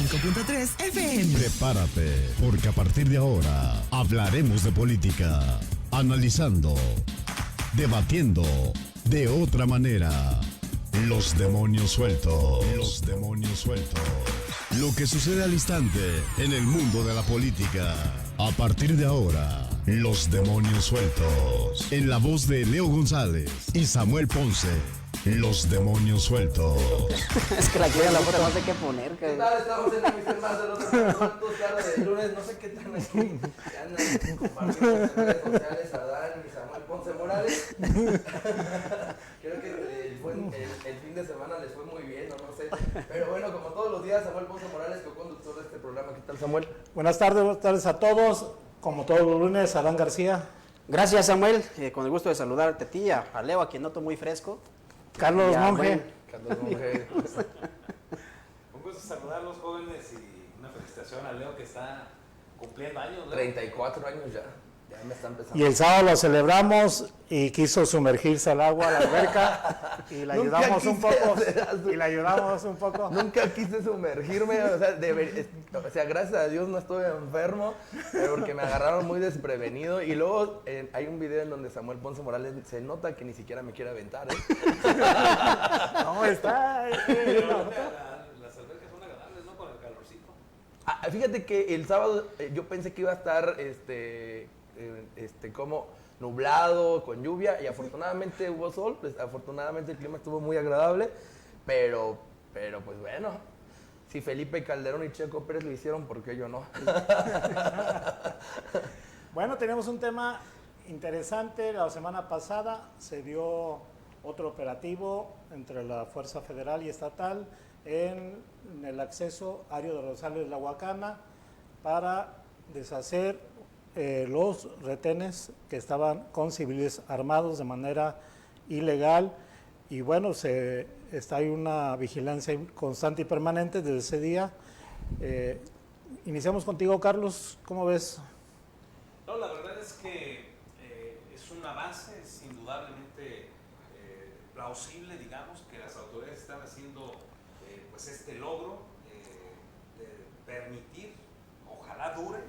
95.3 FM. Prepárate, porque a partir de ahora hablaremos de política, analizando, debatiendo de otra manera. Los demonios sueltos. Los demonios sueltos. Lo que sucede al instante en el mundo de la política. A partir de ahora, los demonios sueltos. En la voz de Leo González y Samuel Ponce. Los demonios sueltos. Es que la quieren la foto, no sé qué poner. ¿Qué tal? Estamos en emisión más de Los Demonios Sueltos, tarde de lunes, no sé qué tal aquí. Ya andan compartiendo en redes sociales a Dan y Samuel Ponce Morales. Creo que el fin de semana les fue muy bien, no sé. Pero bueno, como todos los días, Samuel Ponce Morales, co-conductor de este programa. ¿Qué tal, Samuel? Buenas tardes a todos. Como todos los lunes, Adán García. Gracias, Samuel. Con el gusto de saludarte a ti, a Leo, a quien noto muy fresco. Carlos Ya, Monge. bueno. Carlos Monge. Un gusto saludar a los jóvenes y una felicitación a Leo que está cumpliendo años. Leo. 34 años ya. Ya me están empezando. Y el sábado lo celebramos y quiso sumergirse al agua, a la alberca, y le Nunca ayudamos un quise poco. hacer eso. Y le ayudamos un poco. Nunca quise sumergirme, o sea, gracias a Dios no estuve enfermo, porque me agarraron muy desprevenido. Y luego hay un video en donde Samuel Ponce Morales se nota que ni siquiera me quiere aventar, ¿eh? No, está. Pero las albercas son agradables, ¿no? Con el calorcito. Fíjate que el sábado yo pensé que iba a estar como nublado, con lluvia, y afortunadamente hubo sol, pues afortunadamente el clima estuvo muy agradable, pero pues bueno, si Felipe Calderón y Checo Pérez lo hicieron, ¿por qué yo no? Bueno, tenemos un tema interesante. La semana pasada se dio otro operativo entre la Fuerza Federal y Estatal en el acceso a Ario de Rosales La Huacana para deshacer los retenes que estaban con civiles armados de manera ilegal. Y bueno, hay una vigilancia constante y permanente desde ese día. Iniciamos contigo, Carlos, ¿cómo ves? No, la verdad es que es un avance, es indudablemente plausible, digamos, que las autoridades están haciendo pues este logro de permitir, ojalá dure,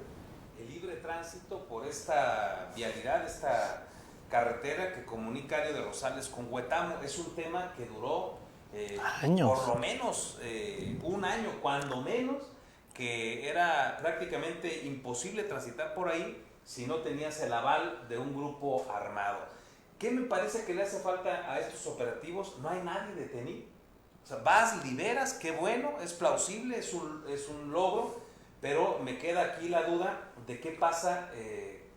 el libre tránsito por esta vialidad, esta carretera que comunica Ario de Rosales con Huetamo. Es un tema que duró años, por lo menos un año, cuando menos, que era prácticamente imposible transitar por ahí si no tenías el aval de un grupo armado. ¿Qué me parece que le hace falta a estos operativos? No hay nadie detenido. O sea, vas, liberas, qué bueno, es plausible, es un logro, pero me queda aquí la duda de qué pasa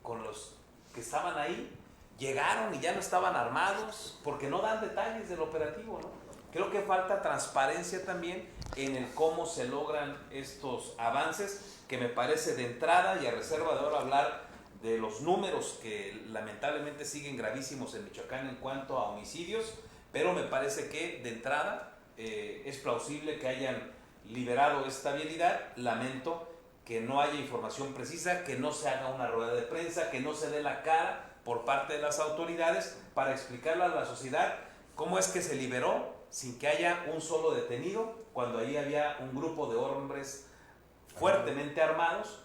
con los que estaban ahí, llegaron y ya no estaban armados, porque no dan detalles del operativo, ¿no? Creo que falta transparencia también en el cómo se logran estos avances, que me parece de entrada, y a reserva de ahora hablar de los números que lamentablemente siguen gravísimos en Michoacán en cuanto a homicidios, pero me parece que de entrada es plausible que hayan liberado esta vialidad. Lamento que no haya información precisa, que no se haga una rueda de prensa, que no se dé la cara por parte de las autoridades para explicarle a la sociedad cómo es que se liberó sin que haya un solo detenido, cuando ahí había un grupo de hombres fuertemente armados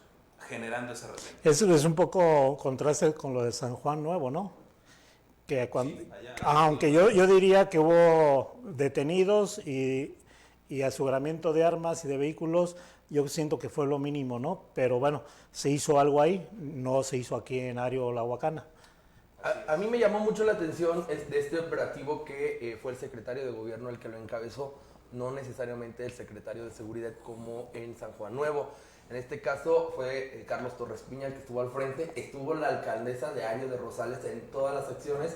generando ese retén. Eso es un poco contraste con lo de San Juan Nuevo, ¿no? Que cuando, Sí, allá, aunque yo diría que hubo detenidos y aseguramiento de armas y de vehículos, yo siento que fue lo mínimo, ¿no? Pero bueno, se hizo algo ahí, no se hizo aquí en Ario La Huacana. A mí me llamó mucho la atención de este operativo que fue el secretario de gobierno el que lo encabezó, no necesariamente el secretario de seguridad como en San Juan Nuevo. En este caso fue Carlos Torres Piña el que estuvo al frente, estuvo la alcaldesa de Ario de Rosales en todas las acciones.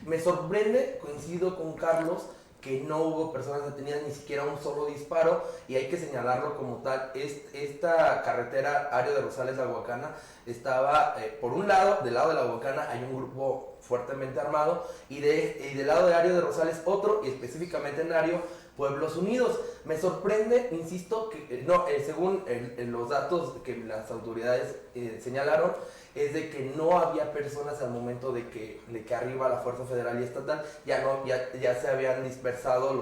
Me sorprende, coincido con Carlos, que no hubo personas detenidas, ni siquiera un solo disparo, y hay que señalarlo como tal. Esta carretera Ario de Rosales La Huacana estaba, por un lado, del lado de La Huacana hay un grupo fuertemente armado, y del lado de Ario de Rosales otro, y específicamente en Ario, Pueblos Unidos. Me sorprende, insisto, que según los datos que las autoridades señalaron, es de que no había personas al momento de que arriba la Fuerza Federal y Estatal ya se habían dispersado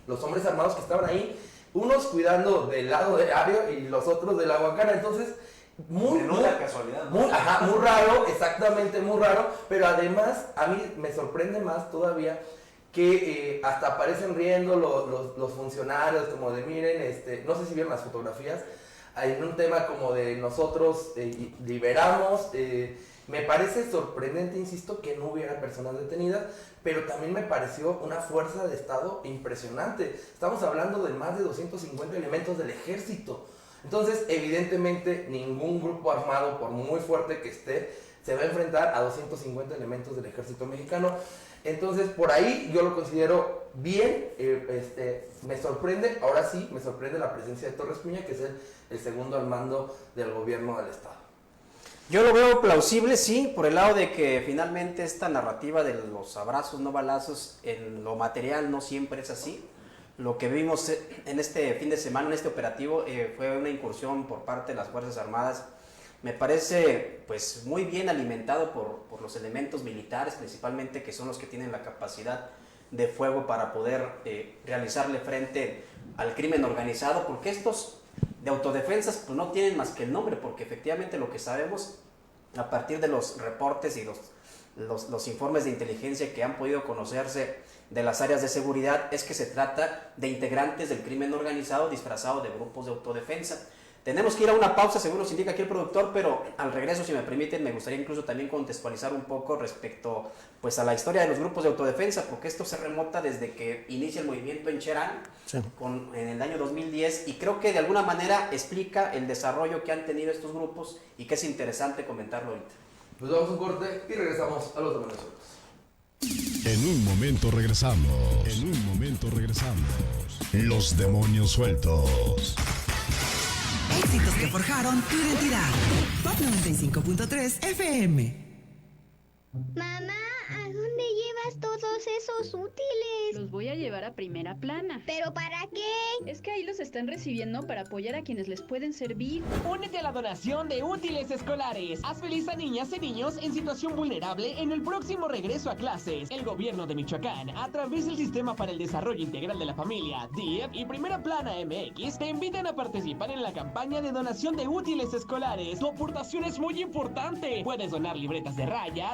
los hombres armados que estaban ahí. unos cuidando del lado de Ario y los otros de la Huacana. Entonces, muy casualidad, ¿no? muy raro, exactamente, muy raro. Pero además, a mí me sorprende más todavía que hasta aparecen riendo los funcionarios, como de miren, no sé si vieron las fotografías, en un tema como de nosotros liberamos. Me parece sorprendente, insisto, que no hubiera personas detenidas, pero también me pareció una fuerza de Estado impresionante. Estamos hablando de más de 250 elementos del ejército. Entonces, evidentemente, ningún grupo armado, por muy fuerte que esté, se va a enfrentar a 250 elementos del ejército mexicano. Entonces, por ahí yo lo considero bien. Me sorprende, ahora sí, me sorprende la presencia de Torres Piña, que es el segundo al mando del gobierno del Estado. Yo lo veo plausible, sí, por el lado de que finalmente esta narrativa de los abrazos no balazos en lo material no siempre es así. Lo que vimos en este fin de semana, en este operativo, fue una incursión por parte de las Fuerzas Armadas. Me parece pues muy bien alimentado por los elementos militares, principalmente, que son los que tienen la capacidad de fuego para poder realizarle frente al crimen organizado, porque estos de autodefensas pues no tienen más que el nombre, porque efectivamente lo que sabemos a partir de los reportes y los informes de inteligencia que han podido conocerse de las áreas de seguridad es que se trata de integrantes del crimen organizado disfrazado de grupos de autodefensa. Tenemos que ir a una pausa, según nos indica aquí el productor, pero al regreso, si me permiten, me gustaría incluso también contextualizar un poco respecto pues, a la historia de los grupos de autodefensa, porque esto se remota desde que inicia el movimiento en Cherán, sí, en el año 2010, y creo que de alguna manera explica el desarrollo que han tenido estos grupos y que es interesante comentarlo ahorita. Pues vamos a un corte y regresamos a los demonios sueltos. En un momento regresamos. Los demonios sueltos. Éxitos que forjaron tu identidad. Pop 95.3 FM. Mamá, ¿a dónde llevas todos esos útiles? Los voy a llevar a Primera Plana. ¿Pero para qué? Es que ahí los están recibiendo para apoyar a quienes les pueden servir. Únete a la donación de útiles escolares. Haz feliz a niñas y niños en situación vulnerable en el próximo regreso a clases. El gobierno de Michoacán, a través del Sistema para el Desarrollo Integral de la Familia, DIF, y Primera Plana MX, te invitan a participar en la campaña de donación de útiles escolares. Tu aportación es muy importante. Puedes donar libretas de raya,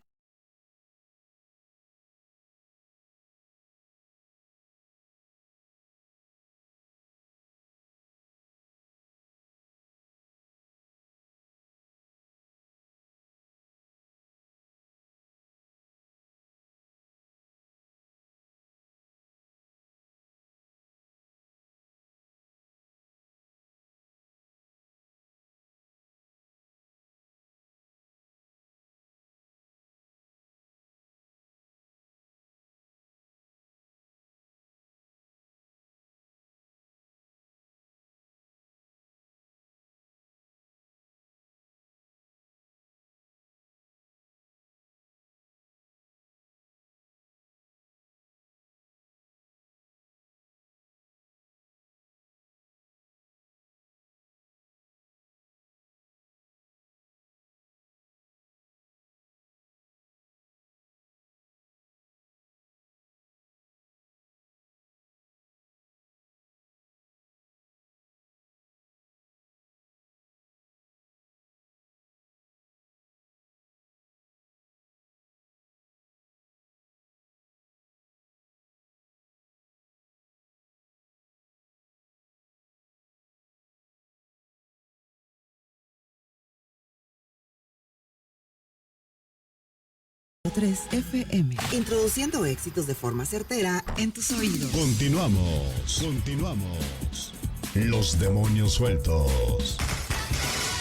FM. Introduciendo éxitos de forma certera en tus oídos. Continuamos. Los demonios sueltos.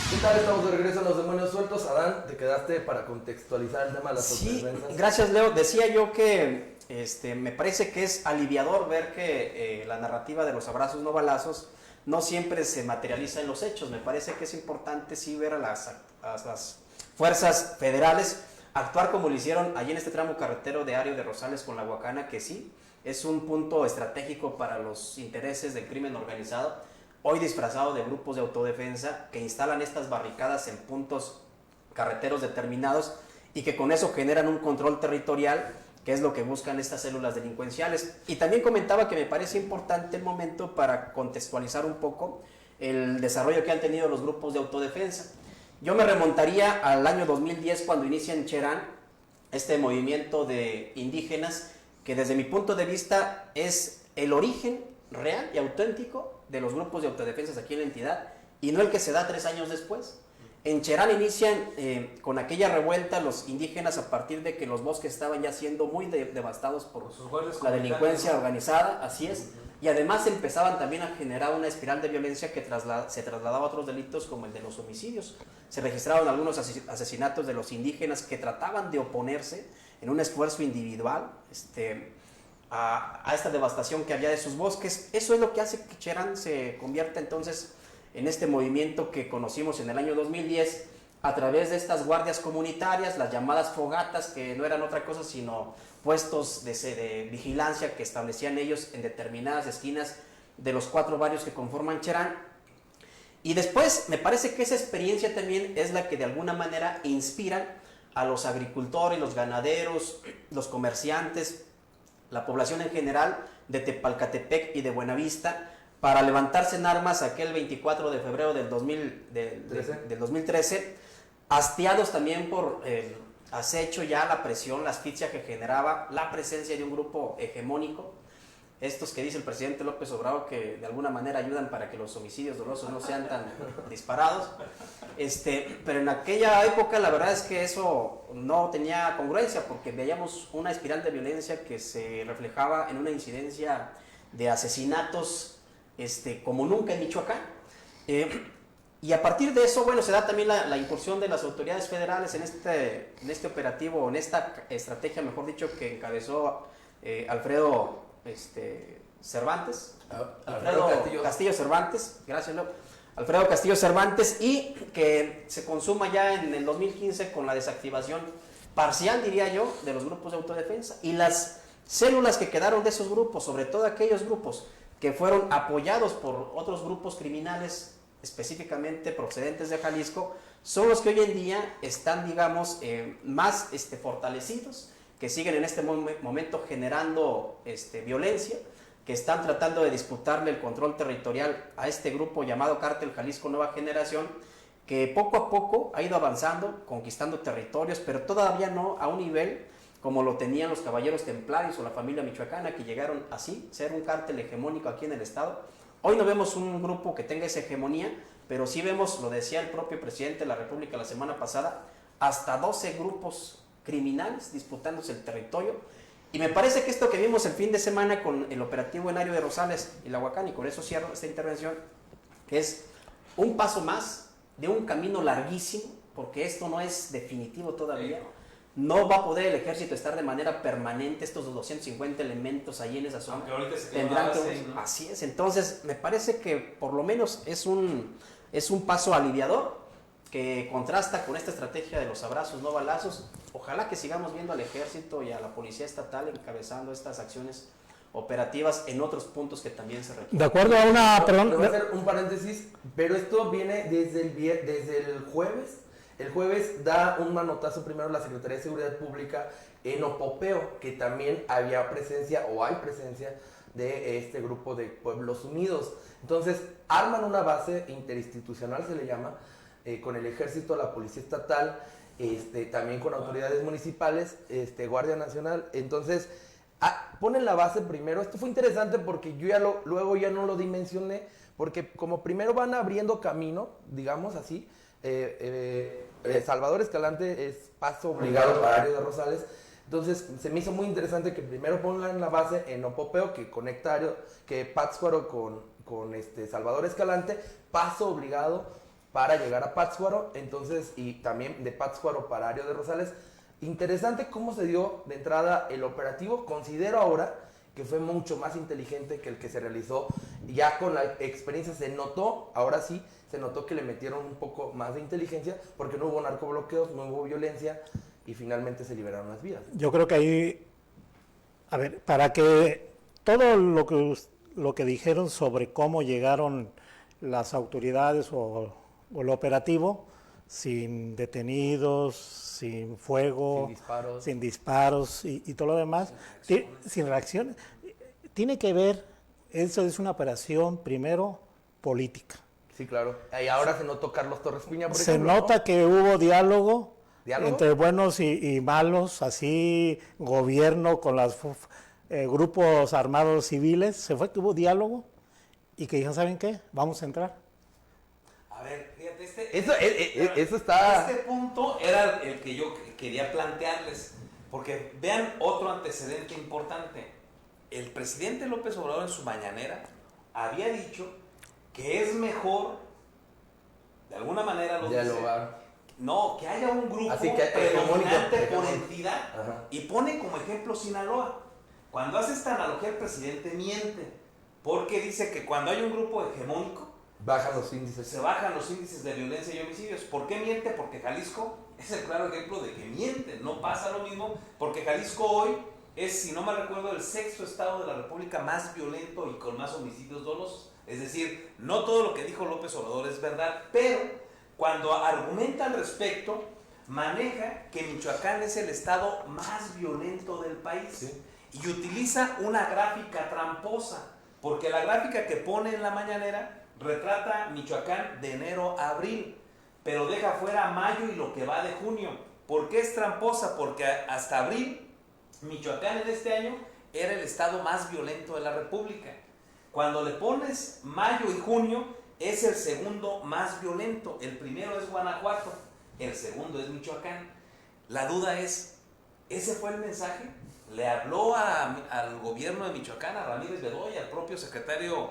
¿Qué tal? Estamos de regreso en Los Demonios Sueltos. Adán, te quedaste para contextualizar el tema de las autodefensas. Gracias, Leo. Decía yo que me parece que es aliviador ver que la narrativa de los abrazos no balazos no siempre se materializa en los hechos. Me parece que es importante sí ver a las fuerzas federales actuar como lo hicieron allí en este tramo carretero de Ario de Rosales con la Huacana, que sí es un punto estratégico para los intereses del crimen organizado, hoy disfrazado de grupos de autodefensa que instalan estas barricadas en puntos carreteros determinados y que con eso generan un control territorial que es lo que buscan estas células delincuenciales. Y también comentaba que me parece importante el momento para contextualizar un poco el desarrollo que han tenido los grupos de autodefensa. Yo me remontaría al año 2010 cuando inicia en Cherán este movimiento de indígenas que desde mi punto de vista es el origen real y auténtico de los grupos de autodefensas aquí en la entidad y no el que se da 3 años después. En Cherán inician con aquella revuelta los indígenas a partir de que los bosques estaban ya siendo muy devastados por la delincuencia organizada, así es, y además empezaban también a generar una espiral de violencia que se trasladaba a otros delitos como el de los homicidios. Se registraron algunos asesinatos de los indígenas que trataban de oponerse en un esfuerzo individual a esta devastación que había de sus bosques. Eso es lo que hace que Cherán se convierta entonces en este movimiento que conocimos en el año 2010 a través de estas guardias comunitarias, las llamadas fogatas, que no eran otra cosa sino puestos de vigilancia que establecían ellos en determinadas esquinas de los 4 barrios que conforman Cherán. Y después me parece que esa experiencia también es la que de alguna manera inspira a los agricultores, los ganaderos, los comerciantes, la población en general de Tepalcatepec y de Buenavista, para levantarse en armas aquel 24 de febrero del 2013, hastiados también por el acecho, ya la presión, la asfixia que generaba la presencia de un grupo hegemónico, estos que dice el presidente López Obrador que de alguna manera ayudan para que los homicidios dolosos no sean tan disparados, pero en aquella época la verdad es que eso no tenía congruencia porque veíamos una espiral de violencia que se reflejaba en una incidencia de asesinatos como nunca en Michoacán. Y a partir de eso, bueno, se da también la incursión de las autoridades federales en este operativo, en esta estrategia, mejor dicho, que encabezó Alfredo Cervantes, Alfredo Castillo Cervantes, gracias Leo, Alfredo Castillo Cervantes, y que se consuma ya en el 2015 con la desactivación parcial, diría yo, de los grupos de autodefensa y las células que quedaron de esos grupos, sobre todo aquellos grupos que fueron apoyados por otros grupos criminales, específicamente procedentes de Jalisco, son los que hoy en día están, digamos, más fortalecidos, que siguen en este momento generando violencia, que están tratando de disputarle el control territorial a este grupo llamado Cártel Jalisco Nueva Generación, que poco a poco ha ido avanzando, conquistando territorios, pero todavía no a un nivel como lo tenían los caballeros templarios o la familia michoacana, que llegaron así, ser un cártel hegemónico aquí en el estado. Hoy no vemos un grupo que tenga esa hegemonía, pero sí vemos, lo decía el propio presidente de la República la semana pasada, hasta 12 grupos criminales disputándose el territorio. Y me parece que esto que vimos el fin de semana con el operativo en Ario de Rosales y la Huacán, y con eso cierro esta intervención, es un paso más de un camino larguísimo, porque esto no es definitivo todavía. No va a poder el ejército estar de manera permanente, estos 250 elementos allí en esa zona. Tendrán que, ¿no? Así es, entonces me parece que por lo menos es un paso aliviador que contrasta con esta estrategia de los abrazos, no balazos. Ojalá que sigamos viendo al ejército y a la policía estatal encabezando estas acciones operativas en otros puntos que también se requieren. De acuerdo a una... Perdón, voy a hacer un paréntesis, pero esto viene desde el jueves. El jueves da un manotazo primero la Secretaría de Seguridad Pública en Opopeo, que también había presencia o hay presencia de este grupo de Pueblos Unidos. Entonces arman una base interinstitucional, se le llama, con el ejército, la policía estatal, también con autoridades municipales, Guardia Nacional. Entonces ponen la base primero. Esto fue interesante porque yo luego ya no lo dimensioné, porque como primero van abriendo camino, digamos así, Salvador Escalante es paso obligado para Ario de Rosales. Entonces se me hizo muy interesante que primero pongan la base en Opopeo, que conecta que Pátzcuaro con Salvador Escalante, paso obligado para llegar a Pátzcuaro, entonces, y también de Pátzcuaro para Ario de Rosales. Interesante cómo se dio de entrada el operativo. Considero ahora que fue mucho más inteligente que el que se realizó. Ya con la experiencia se notó, ahora sí, se notó que le metieron un poco más de inteligencia, porque no hubo narcobloqueos, no hubo violencia, y finalmente se liberaron las vidas. Yo creo que ahí, a ver, para que todo lo que dijeron sobre cómo llegaron las autoridades o el operativo, sin detenidos, sin fuego, sin disparos y todo lo demás, sin reacciones. Tiene que ver, eso es una operación primero política. Sí, claro. Y ahora se notó Carlos Torres Piña, por Se ejemplo, nota, ¿no?, que hubo diálogo entre buenos y malos, así gobierno con los grupos armados civiles, se fue que hubo diálogo y que dijeron, ¿saben qué? Vamos a entrar. A ver, fíjate, eso está... Este punto era el que yo quería plantearles, porque vean otro antecedente importante. El presidente López Obrador en su mañanera había dicho que es mejor, de alguna manera lo dice, no, que haya un grupo predominante por entidad. Ajá. Y pone como ejemplo Sinaloa. Cuando hace esta analogía el presidente miente, porque dice que cuando hay un grupo hegemónico, bajan los índices. Se bajan los índices de violencia y homicidios. ¿Por qué miente? Porque Jalisco es el claro ejemplo de que miente. No pasa lo mismo, porque Jalisco hoy es, si no me recuerdo, el 6º estado de la República más violento y con más homicidios dolosos. Es decir, no todo lo que dijo López Obrador es verdad, pero cuando argumenta al respecto, maneja que Michoacán es el estado más violento del país. Sí. Y utiliza una gráfica tramposa, porque la gráfica que pone en la mañanera retrata Michoacán de enero a abril, pero deja fuera mayo y lo que va de junio. ¿Por qué es tramposa? Porque hasta abril, Michoacán en este año era el estado más violento de la República. Cuando le pones mayo y junio, es el segundo más violento. El primero es Guanajuato, el segundo es Michoacán. La duda es, ¿ese fue el mensaje? ¿Le habló al gobierno de Michoacán, a Ramírez Bedoya, al propio secretario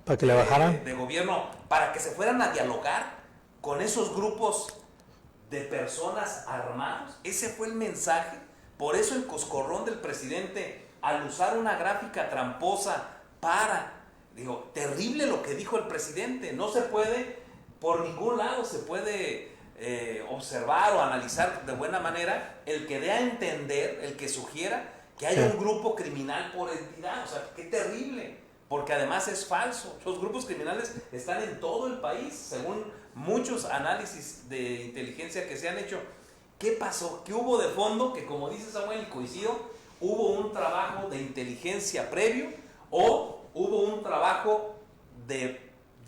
para que le bajaran de gobierno, para que se fueran a dialogar con esos grupos de personas armados? ¿Ese fue el mensaje? Por eso el coscorrón del presidente al usar una gráfica tramposa terrible lo que dijo el presidente. No se puede, por ningún lado se puede observar o analizar de buena manera el que dé a entender, el que sugiera que haya un grupo criminal por entidad. O sea, qué terrible, porque además es falso. Los grupos criminales están en todo el país, según muchos análisis de inteligencia que se han hecho. ¿Qué pasó? ¿Qué hubo de fondo? Que, como dice Samuel, y coincido, hubo un trabajo de inteligencia previo o hubo un trabajo de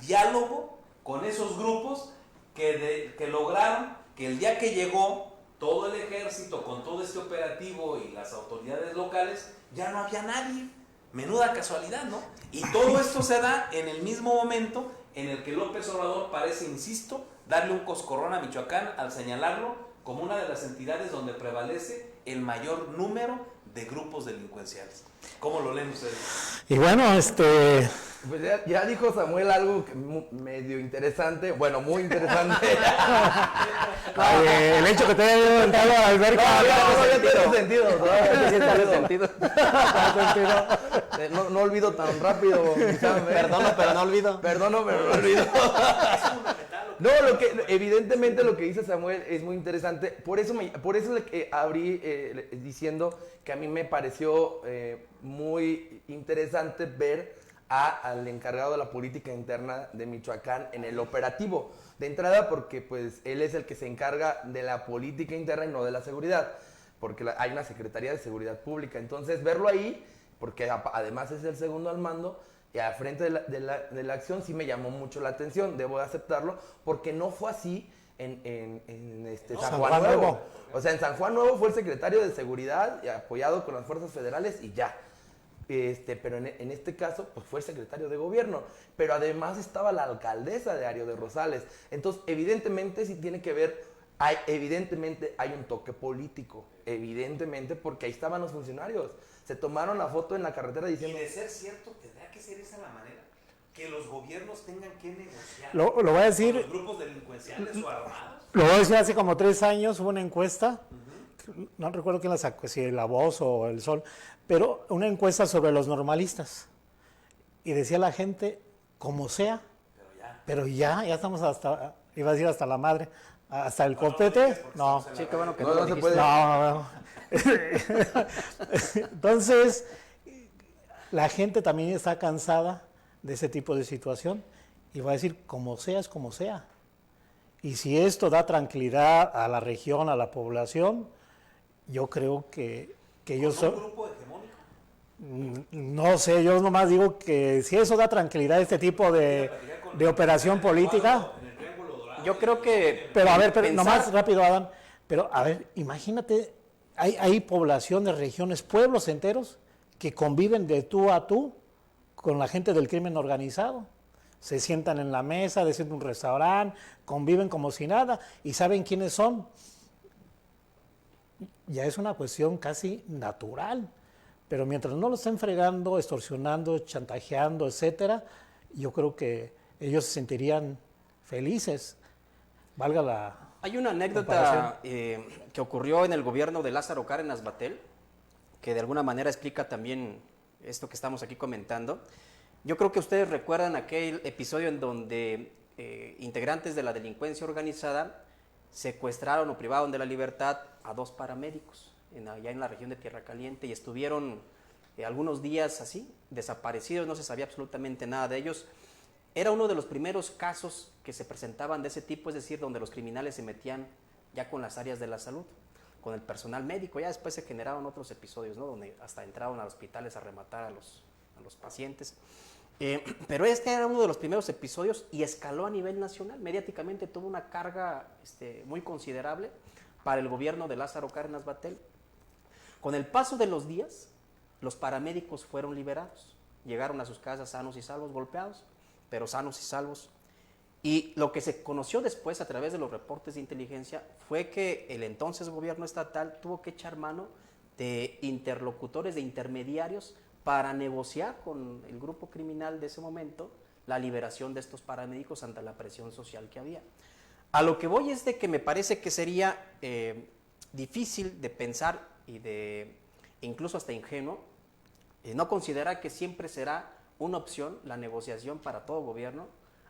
diálogo con esos grupos que lograron que el día que llegó todo el ejército con todo este operativo y las autoridades locales, ya no había nadie. Menuda casualidad, ¿no? Y todo esto se da en el mismo momento en el que López Obrador parece, insisto, darle un coscorrón a Michoacán al señalarlo como una de las entidades donde prevalece el mayor número de grupos delincuenciales. ¿Cómo lo leen ustedes? Y bueno, pues ya dijo Samuel algo medio interesante, bueno, muy interesante. El hecho que te haya entrado a la alberca. No tiene sentido. No olvido tan rápido. Perdono, pero no olvido. Perdono, pero no olvido. No, evidentemente lo que dice Samuel es muy interesante. Por eso abrí diciendo que a mí me pareció muy interesante ver al encargado de la política interna de Michoacán en el operativo. De entrada porque pues él es el que se encarga de la política interna y no de la seguridad, porque hay una Secretaría de Seguridad Pública. Entonces verlo ahí, porque además es el segundo al mando, y al frente de la acción, sí me llamó mucho la atención, debo aceptarlo, porque no fue así en San Juan Nuevo. O sea, en San Juan Nuevo fue el secretario de Seguridad, apoyado con las fuerzas federales, y ya. Pero en este caso, pues fue el secretario de Gobierno. Pero además estaba la alcaldesa de Ario de Rosales. Entonces, evidentemente sí tiene que ver, evidentemente hay un toque político. Evidentemente, porque ahí estaban los funcionarios. Se tomaron la foto en la carretera diciendo... Y de ser cierto, tendrá que ser esa la manera. Que los gobiernos tengan que negociar lo voy a decir, con los grupos delincuenciales o armados. Lo voy a decir, hace como 3 años hubo una encuesta, no recuerdo quién la sacó, si La Voz o El Sol, pero una encuesta sobre los normalistas. Y decía la gente, como sea, pero ya estamos hasta, iba a decir hasta la madre, hasta el copete. No, sí, qué bueno que no se puede. No. Entonces, la gente también está cansada de ese tipo de situación y va a decir, como sea, es como sea. Y si esto da tranquilidad a la región, a la población, yo creo que ellos son... ¿Un grupo hegemónico? No sé, yo nomás digo que si eso da tranquilidad a este tipo de operación política... Yo creo que... Pero a ver, nomás rápido, Adam, pero a ver, imagínate, hay poblaciones, regiones, pueblos enteros que conviven de tú a tú con la gente del crimen organizado. Se sientan en la mesa, deciden un restaurante, conviven como si nada y saben quiénes son. Ya es una cuestión casi natural. Pero mientras no lo estén fregando, extorsionando, chantajeando, etcétera, yo creo que ellos se sentirían felices. Valga la... Hay una anécdota que ocurrió en el gobierno de Lázaro Cárdenas Batel, que de alguna manera explica también esto que estamos aquí comentando. Yo creo que ustedes recuerdan aquel episodio en donde integrantes de la delincuencia organizada secuestraron o privaron de la libertad a 2 paramédicos allá en la región de Tierra Caliente y estuvieron algunos días así, desaparecidos, no se sabía absolutamente nada de ellos. Era uno de los primeros casos que se presentaban de ese tipo, es decir, donde los criminales se metían ya con las áreas de la salud, con el personal médico. Ya después se generaron otros episodios, ¿no?, donde hasta entraron a hospitales a rematar a los pacientes. Pero este era uno de los primeros episodios y escaló a nivel nacional. Mediáticamente tuvo una carga muy considerable para el gobierno de Lázaro Cárdenas Batel. Con el paso de los días, los paramédicos fueron liberados. Llegaron a sus casas sanos y salvos, golpeados, pero sanos y salvos. Y lo que se conoció después a través de los reportes de inteligencia fue que el entonces gobierno estatal tuvo que echar mano de interlocutores, de intermediarios, para negociar con el grupo criminal de ese momento la liberación de estos paramédicos ante la presión social que había. A lo que voy es de que me parece que sería difícil de pensar y incluso hasta ingenuo, no considerar que siempre será una opción la negociación para todo gobierno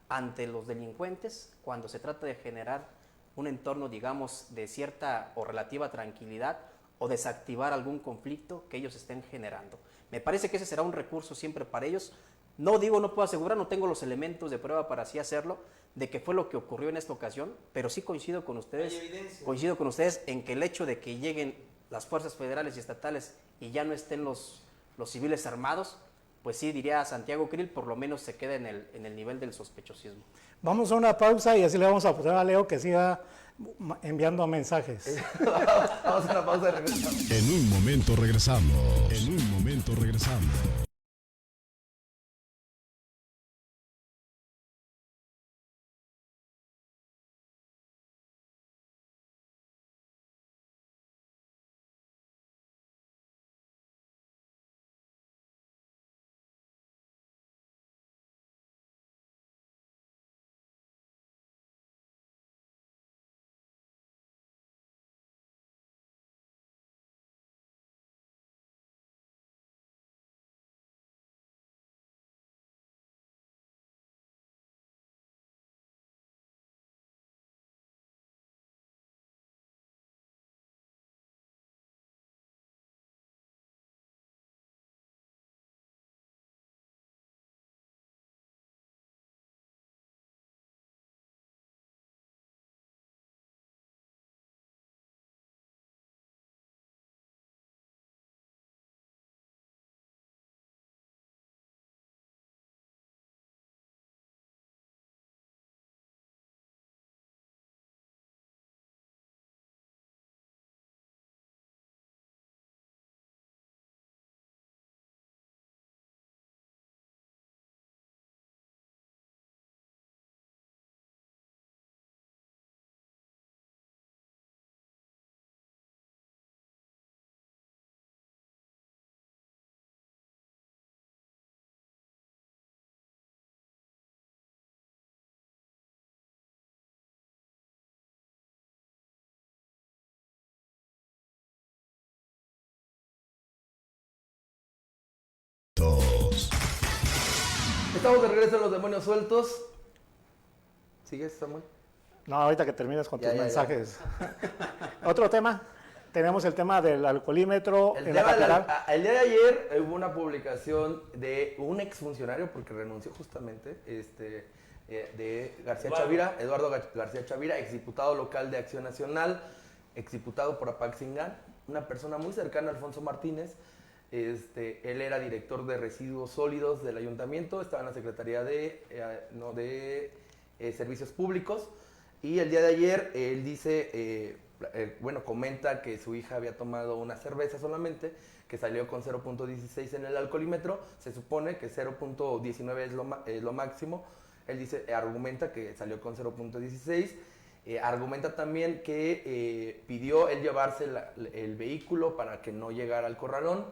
ante los delincuentes cuando se trata de generar un entorno, digamos, de cierta o relativa tranquilidad o desactivar algún conflicto que ellos estén generando. Me parece que ese será un recurso siempre para ellos. No puedo asegurar, no tengo los elementos de prueba para así hacerlo, de que fue lo que ocurrió en esta ocasión, pero sí coincido con ustedes en que el hecho de que lleguen las fuerzas federales y estatales y ya no estén los civiles armados, pues sí, diría Santiago Krill, por lo menos se queda en el nivel del sospechosismo. Vamos a una pausa y así le vamos a poner a Leo que siga enviando mensajes. Vamos a una pausa y regresamos. En un momento regresamos. Estamos de regreso en Los Demonios Sueltos. ¿Sigues, Samuel? No, ahorita que termines con tus mensajes. Otro tema. Tenemos el tema del alcoholímetro en la capital. El día de ayer hubo una publicación de un exfuncionario, porque renunció justamente, de García Chavira, Eduardo García Chavira, exdiputado local de Acción Nacional, exdiputado por Apaxingán, una persona muy cercana a Alfonso Martínez. Él era director de residuos sólidos del ayuntamiento, estaba en la Secretaría de Servicios Públicos, y el día de ayer él dice, comenta que su hija había tomado una cerveza solamente, que salió con 0.16 en el alcoholímetro, se supone que 0.19 es lo máximo. Él dice, argumenta que salió con 0.16, argumenta también que pidió él llevarse el vehículo para que no llegara al corralón,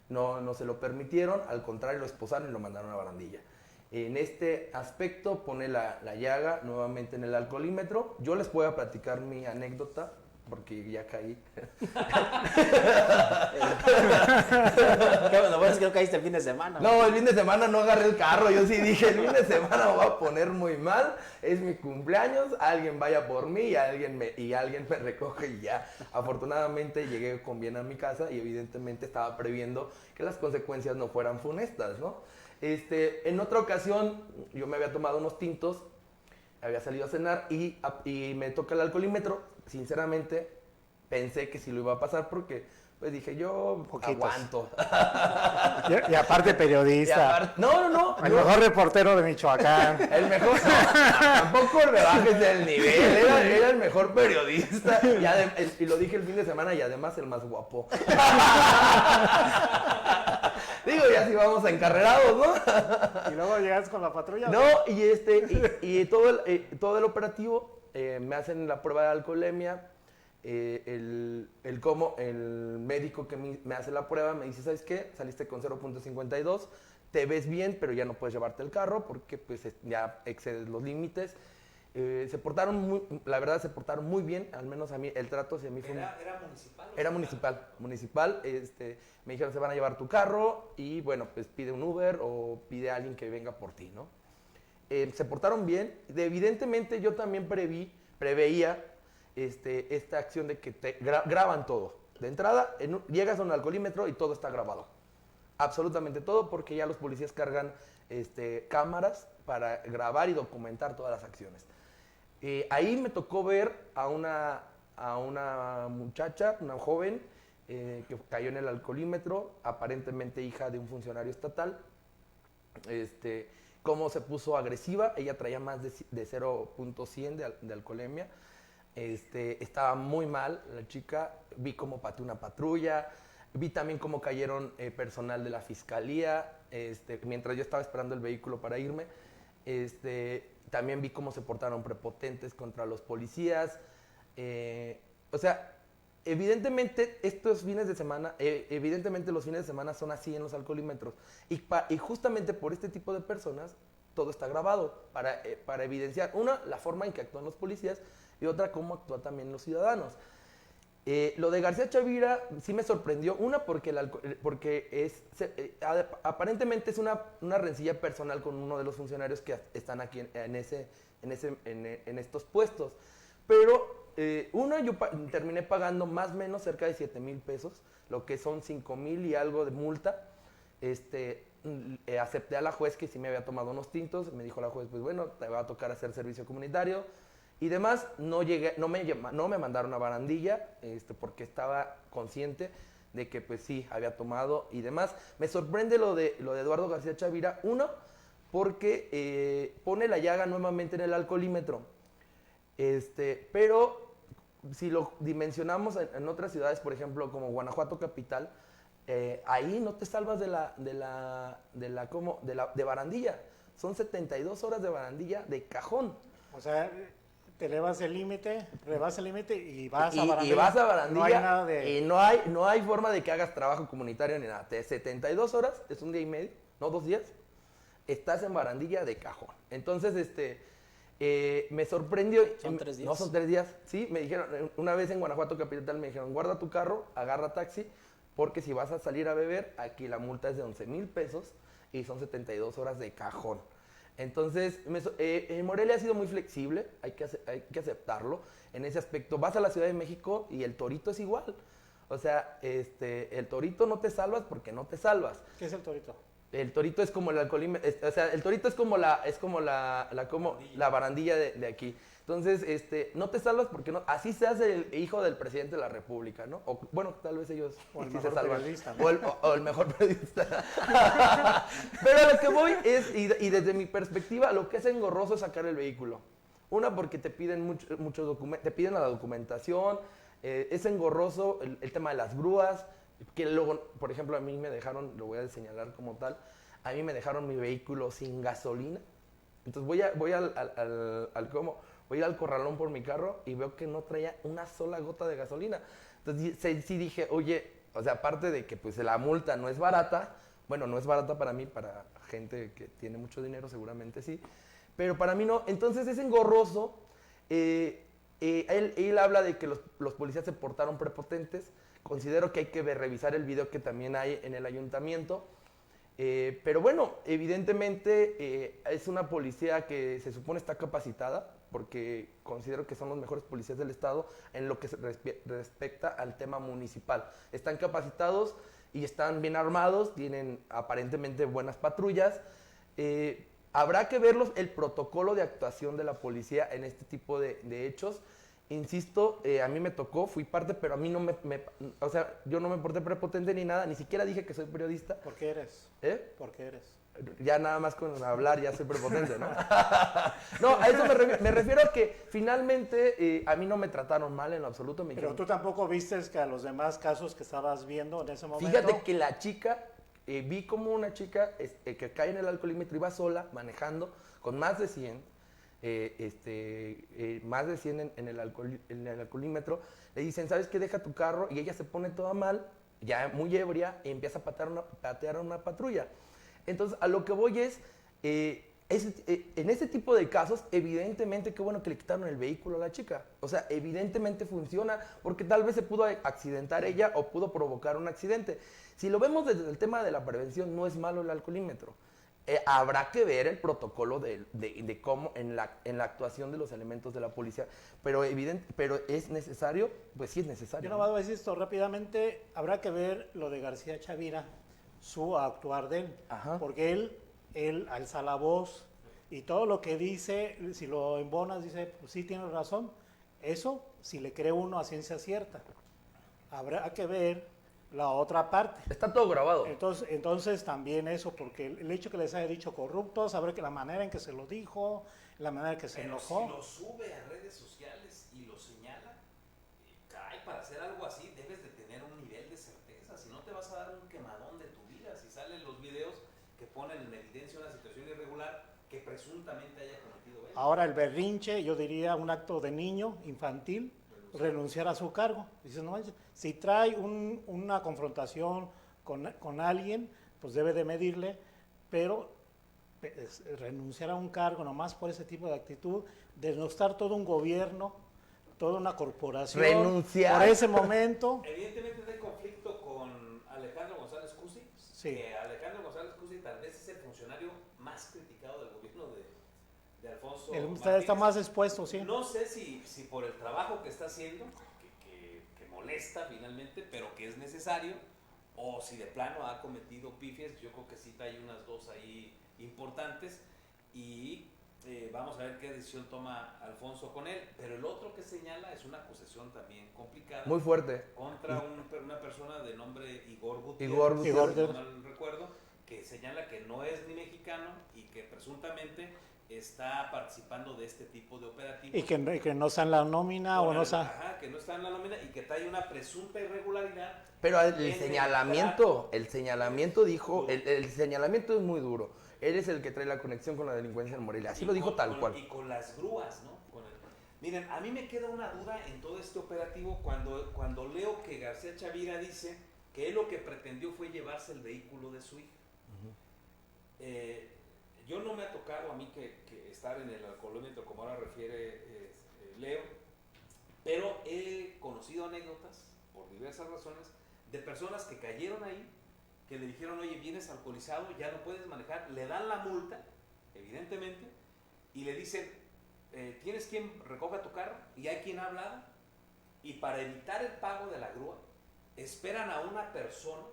no se lo permitieron, al contrario lo esposaron y lo mandaron a Barandilla. En este aspecto pone la llaga nuevamente en el alcoholímetro. Yo les voy a platicar mi anécdota, porque ya caí. Lo bueno es que no caíste el fin de semana. No, el fin de semana no agarré el carro. Yo sí dije, el fin de semana me voy a poner muy mal. Es mi cumpleaños, alguien vaya por mí y alguien me recoge y ya. Afortunadamente llegué con bien a mi casa y evidentemente estaba previendo que las consecuencias no fueran funestas, ¿no? En otra ocasión yo me había tomado unos tintos, había salido a cenar y me toca el alcoholímetro. Sinceramente pensé que sí lo iba a pasar porque pues dije yo aguanto. Y aparte periodista. No. El mejor reportero de Michoacán. El mejor. Tampoco me bajes del nivel. Era el mejor periodista. Y lo dije el fin de semana y además el más guapo. Digo, ya si vamos encarrerados, ¿no? Y luego llegas con la patrulla. No, y todo el operativo, me hacen la prueba de alcoholemia. El médico que me hace la prueba me dice, ¿sabes qué? Saliste con 0.52, te ves bien, pero ya no puedes llevarte el carro porque pues ya excedes los límites. La verdad se portaron muy bien, al menos a mí, el trato hacia mí fue... ¿Era municipal? Era municipal. Me dijeron, se van a llevar tu carro y bueno, pues pide un Uber o pide a alguien que venga por ti, ¿no? Se portaron bien. Evidentemente yo también preveía esta acción de que te graban todo. De entrada, llegas a un alcoholímetro y todo está grabado. Absolutamente todo, porque ya los policías cargan cámaras para grabar y documentar todas las acciones. Ahí me tocó ver a una muchacha, una joven, que cayó en el alcoholímetro, aparentemente hija de un funcionario estatal, cómo se puso agresiva. Ella traía más de 0.100 de alcoholemia. Estaba muy mal la chica, vi cómo pateó una patrulla, vi también cómo cayeron personal de la fiscalía, mientras yo estaba esperando el vehículo para irme, también vi cómo se portaron prepotentes contra los policías, o sea, evidentemente estos fines de semana, evidentemente los fines de semana son así en los alcoholímetros, y justamente por este tipo de personas todo está grabado, para evidenciar, una, la forma en que actúan los policías, y otra, cómo actúan también los ciudadanos. Lo de García Chavira sí me sorprendió, una porque aparentemente es una rencilla personal con uno de los funcionarios que están aquí en estos puestos, pero yo terminé pagando más o menos cerca de 7,000 pesos, lo que son 5,000 y algo de multa. Acepté a la juez que sí me había tomado unos tintos, me dijo la juez, pues bueno, te va a tocar hacer servicio comunitario y demás. No me mandaron a Barandilla, porque estaba consciente de que pues sí, había tomado y demás. Me sorprende lo de Eduardo García Chavira, uno, porque pone la llaga nuevamente en el alcoholímetro, pero si lo dimensionamos en otras ciudades, por ejemplo, como Guanajuato capital, ahí no te salvas de Barandilla. Son 72 horas de Barandilla de cajón. O sea, te elevas el límite, rebasas el límite y vas a Barandilla. Y vas a Barandilla. No hay nada de... Y no hay forma de que hagas trabajo comunitario ni nada. 72 horas, es un día y medio, no 2 días, estás en Barandilla de cajón. Entonces, me sorprendió. ¿Son 3 días? No, son 3 días. Sí, me dijeron, una vez en Guanajuato capital me dijeron, guarda tu carro, agarra taxi, porque si vas a salir a beber, aquí la multa es de 11,000 pesos y son 72 horas de cajón. Entonces, Morelia ha sido muy flexible, hay que aceptarlo. En ese aspecto, vas a la Ciudad de México y el Torito es igual. O sea, el Torito no te salvas porque no te salvas. ¿Qué es el Torito? El torito es como el alcoholímetro, o sea, el torito es como la barandilla de aquí. Entonces, no te salvas porque no, así se hace el hijo del presidente de la República, ¿no? O bueno, tal vez ellos o el sí mejor se salvan. periodista, ¿no? O el mejor periodista. Pero a lo que voy es, y desde mi perspectiva, lo que es engorroso es sacar el vehículo. Una, porque te piden muchos documentos, te piden la documentación, es engorroso el tema de las grúas, que luego, por ejemplo, a mí me dejaron, lo voy a señalar como tal, a mí me dejaron mi vehículo sin gasolina. Entonces voy a ir al corralón por mi carro y veo que no traía una sola gota de gasolina. Entonces sí dije, oye, o sea, aparte de que pues la multa no es barata, bueno, no es barata para mí, para gente que tiene mucho dinero seguramente sí, pero para mí no. Entonces es engorroso. Él habla de que los policías se portaron prepotentes. Considero que hay que revisar el video que también hay en el ayuntamiento. Pero bueno, evidentemente es una policía que se supone está capacitada, porque considero que son los mejores policías del estado en lo que respecta al tema municipal. Están capacitados y están bien armados, tienen aparentemente buenas patrullas. Habrá que ver el protocolo de actuación de la policía en este tipo de hechos. Insisto, a mí me tocó, fui parte, pero a mí no o sea, yo no me porté prepotente ni nada, ni siquiera dije que soy periodista. ¿Por qué eres? ¿Por qué eres? Ya nada más con hablar ya soy prepotente, ¿no? No, a eso me refiero a que finalmente a mí no me trataron mal en lo absoluto. Pero tú tampoco vistes que a los demás casos que estabas viendo en ese momento. Fíjate que la chica, vi como una chica que cae en el alcoholímetro, iba sola, manejando, con más de 100. Más de 100 en el alcoholímetro, le dicen, ¿sabes qué? Deja tu carro, y ella se pone toda mal, ya muy ebria, y empieza a patear a una patrulla. Entonces, a lo que voy es, en ese tipo de casos, evidentemente, qué bueno que le quitaron el vehículo a la chica. O sea, evidentemente funciona, porque tal vez se pudo accidentar ella o pudo provocar un accidente. Si lo vemos desde el tema de la prevención, no es malo el alcoholímetro. Habrá que ver el protocolo de cómo en la actuación de los elementos de la policía, pero es necesario, pues sí es necesario. Yo no voy a decir esto rápidamente, habrá que ver lo de García Chavira, su actuar de él, porque él alza la voz y todo lo que dice, si lo embonas, dice, pues sí tienes razón, eso si le cree uno a ciencia cierta. Habrá que ver la otra parte. Está todo grabado. Entonces también eso, porque el hecho que les haya dicho corruptos, saber que la manera en que se lo dijo, la manera en que se enojó. Si lo sube a redes sociales y lo señala, caray, para hacer algo así debes de tener un nivel de certeza, si no te vas a dar un quemadón de tu vida, si salen los videos que ponen en evidencia una situación irregular que presuntamente haya cometido él. Ahora el berrinche, yo diría un acto de niño, infantil, renunciar a su cargo. Dices, no manches, si trae una confrontación con alguien, pues debe de medirle, pero renunciar a un cargo nomás por ese tipo de actitud, denostar todo un gobierno, toda una corporación, renunciar por ese momento. Evidentemente hay conflicto con Alejandro González Cusi, sí. Que Alejandro González Cusi tal vez es el funcionario más criticado del gobierno de Alfonso Usted está más expuesto, sí. No sé si por el trabajo que está haciendo, que molesta finalmente, pero que es necesario, o si de plano ha cometido pifias. Yo creo que sí hay unas dos ahí importantes, y vamos a ver qué decisión toma Alfonso con él. Pero el otro que señala es una acusación también complicada. Muy fuerte. Contra una persona de nombre Igor Gutiérrez, Igor. no mal recuerdo, que señala que no es ni mexicano y que presuntamente está participando de este tipo de operativos. Y que no está en la nómina o no está. Que no está en la nómina y que trae una presunta irregularidad. Pero el señalamiento dijo, el señalamiento es muy duro. Él es el que trae la conexión con la delincuencia en Morelia. Así lo dijo tal cual. Y con las grúas, ¿no? Miren, a mí me queda una duda en todo este operativo cuando leo que García Chavira dice que él lo que pretendió fue llevarse el vehículo de su hija. Yo no me ha tocado a mí que estar en el alcoholímetro, como ahora refiere Leo, pero he conocido anécdotas, por diversas razones, de personas que cayeron ahí, que le dijeron, oye, vienes alcoholizado, ya no puedes manejar, le dan la multa, evidentemente, y le dicen, ¿tienes quien recoja tu carro? Y hay quien ha hablado, y para evitar el pago de la grúa, esperan a una persona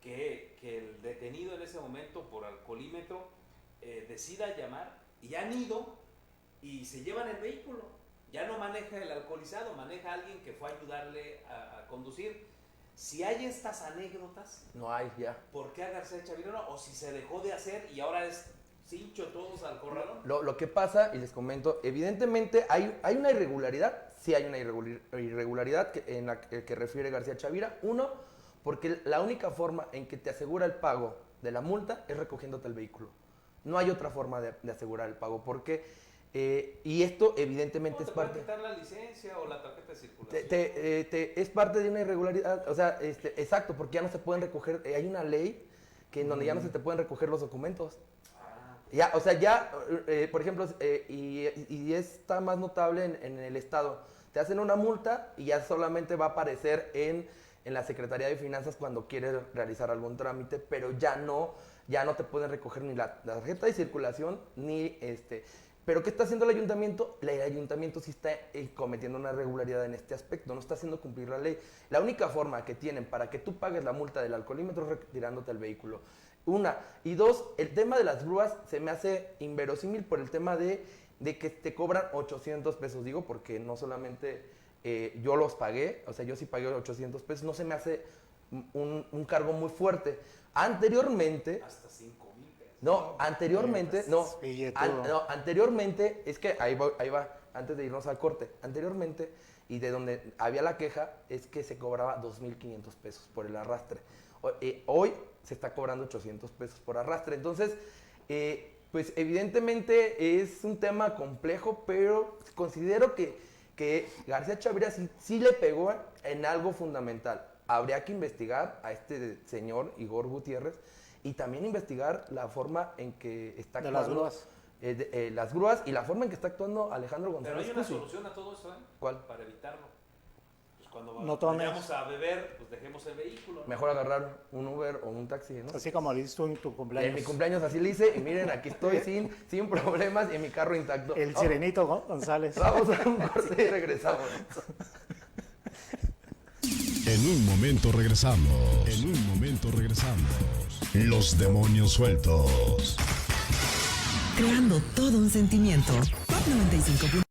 que el detenido en ese momento por alcoholímetro decida llamar y han ido y se llevan el vehículo. Ya no maneja el alcoholizado, maneja a alguien que fue a ayudarle a conducir. Si hay estas anécdotas, no hay ya. ¿Por qué a García Chavira no? O si se dejó de hacer y ahora es cincho todos al corralón. Lo que pasa, y les comento, evidentemente hay una irregularidad, sí hay una irregularidad en la que refiere García Chavira. Uno, porque la única forma en que te asegura el pago de la multa es recogiéndote el vehículo. No hay otra forma de asegurar el pago, porque... y esto evidentemente es parte... ¿Te pueden quitar la licencia o la tarjeta de circulación? Es parte de una irregularidad, o sea, exacto, porque ya no se pueden recoger, hay una ley que en donde ya no se te pueden recoger los documentos. Ya, o sea, ya, por ejemplo, y está más notable en el estado, te hacen una multa y ya solamente va a aparecer en la Secretaría de Finanzas cuando quieres realizar algún trámite, pero ya no te pueden recoger ni la tarjeta de circulación ni Pero ¿qué está haciendo el ayuntamiento? El ayuntamiento sí está cometiendo una irregularidad en este aspecto, no está haciendo cumplir la ley. La única forma que tienen para que tú pagues la multa del alcoholímetro es retirándote el vehículo. Una. Y dos, el tema de las grúas se me hace inverosímil por el tema de que te cobran 800 pesos. Digo, porque no solamente yo los pagué, o sea, yo sí pagué 800 pesos, no se me hace un cargo muy fuerte. Anteriormente... Hasta 5,000 pesos. No, anteriormente, anteriormente, es que ahí va, antes de irnos al corte, anteriormente, y de donde había la queja, es que se cobraba 2,500 pesos por el arrastre. Hoy se está cobrando 800 pesos por arrastre. Entonces, pues evidentemente es un tema complejo, pero considero que García Chavira sí le pegó en algo fundamental. Habría que investigar a este señor, Igor Gutiérrez, y también investigar la forma en que está actuando. De las grúas. Las grúas y la forma en que está actuando Alejandro González. Pero hay una solución a todo eso, ¿eh? ¿Cuál? Para evitarlo. Pues cuando No tomes. vayamos a beber, pues dejemos el vehículo, ¿no? Mejor agarrar un Uber o un taxi, ¿no? Así como le hiciste tú en tu cumpleaños. En mi cumpleaños así le hice y miren, aquí estoy sin problemas y en mi carro intacto. El Sirenito González. Vamos a un corte y regresamos. En un momento regresamos. Los demonios sueltos. Creando todo un sentimiento. Top 95.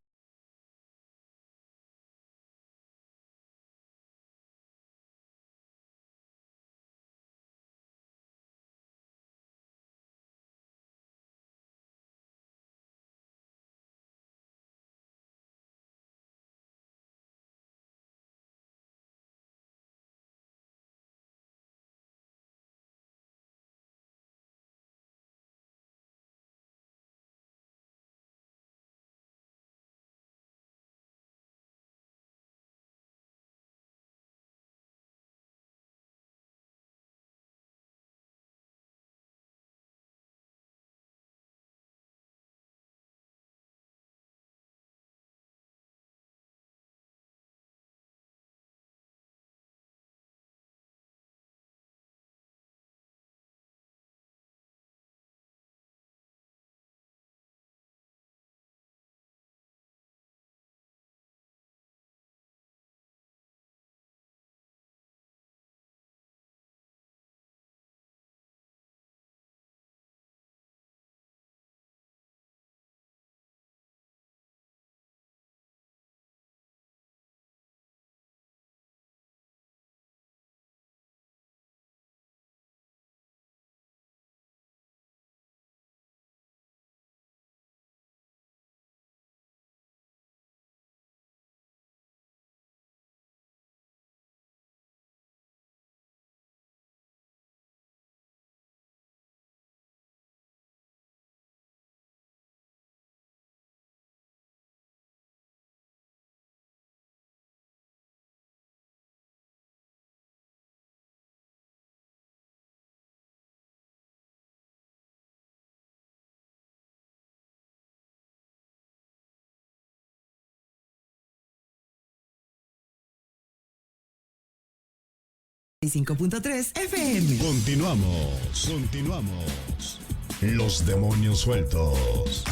FM. Continuamos. Los demonios sueltos.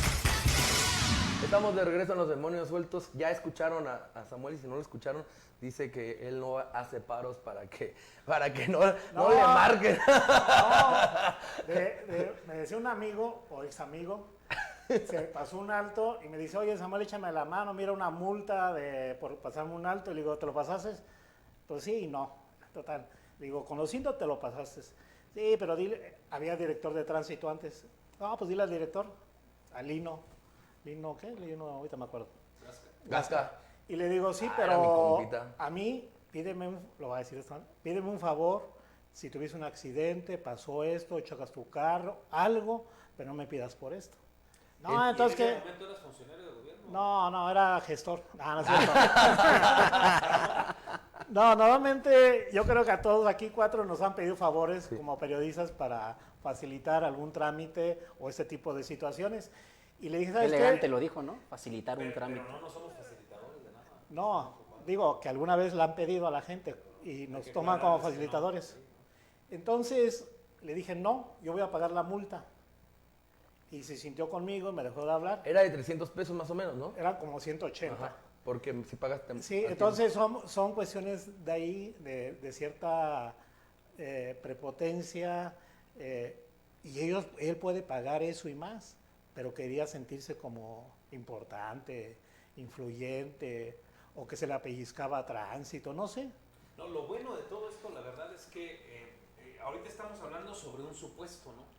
estamos de regreso en Los Demonios Sueltos. Ya escucharon a Samuel y si no lo escucharon, dice que él no hace paros para que no le marquen. Me decía un amigo o ex amigo, se pasó un alto y me dice, oye Samuel, échame la mano, mira una multa por pasarme un alto. Y le digo, ¿te lo pasaste? Pues sí y no, total. Le digo, conociendo te lo pasaste. Sí, pero dile, había director de tránsito antes. No, pues dile al director, a Lino, ¿qué? Lino, ahorita me acuerdo. Gasca. Y le digo, sí, era mi pero compita. a mí, lo va a decir esto, pídeme un favor, si tuviste un accidente, pasó esto, chocas tu carro, algo, pero no me pidas por esto. No, entonces ¿Y en que... ese momento eras funcionario de gobierno? No, era gestor. No es cierto. No, normalmente yo creo que a todos aquí 4 nos han pedido favores como periodistas para facilitar algún trámite o ese tipo de situaciones. Y le dije, ¿sabes qué? Elegante lo dijo, ¿no? Facilitar un trámite. Pero no somos facilitadores de nada. No, digo que alguna vez la han pedido a la gente y nos toman como facilitadores. Entonces le dije, no, yo voy a pagar la multa. Y se sintió conmigo y me dejó de hablar. Era de 300 pesos más o menos, ¿no? Eran como 180. Ajá, porque si pagas... Sí, entonces son cuestiones de ahí, de cierta prepotencia, y él puede pagar eso y más, pero quería sentirse como importante, influyente, o que se le apellizcaba a tránsito, no sé. No, lo bueno de todo esto, la verdad es que ahorita estamos hablando sobre un supuesto, ¿no?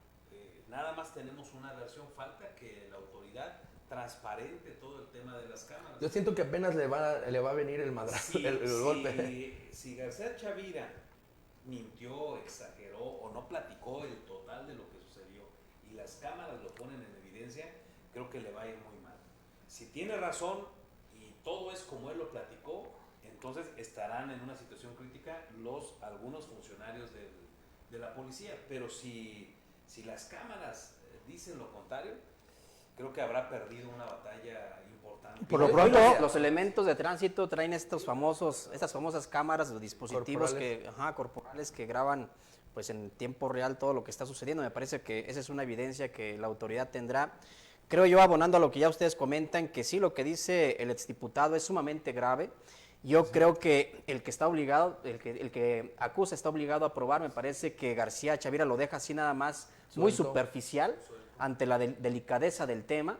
Nada más tenemos una versión, falta que la autoridad transparente todo el tema de las cámaras. Yo siento que apenas le va a venir el madrazo, el golpe. Si García Chavira mintió, exageró o no platicó el total de lo que sucedió y las cámaras lo ponen en evidencia, creo que le va a ir muy mal. Si tiene razón y todo es como él lo platicó, entonces estarán en una situación crítica algunos funcionarios de la policía, pero si las cámaras dicen lo contrario, creo que habrá perdido una batalla importante. Por lo pronto, los elementos de tránsito traen estas famosas cámaras o dispositivos corporales que graban pues en tiempo real todo lo que está sucediendo. Me parece que esa es una evidencia que la autoridad tendrá. Creo yo, abonando a lo que ya ustedes comentan, que sí, lo que dice el exdiputado es sumamente grave. Yo creo que el que está obligado, el que acusa está obligado a probar. Me parece que García Chavira lo deja así nada más muy superficial ante la delicadeza del tema.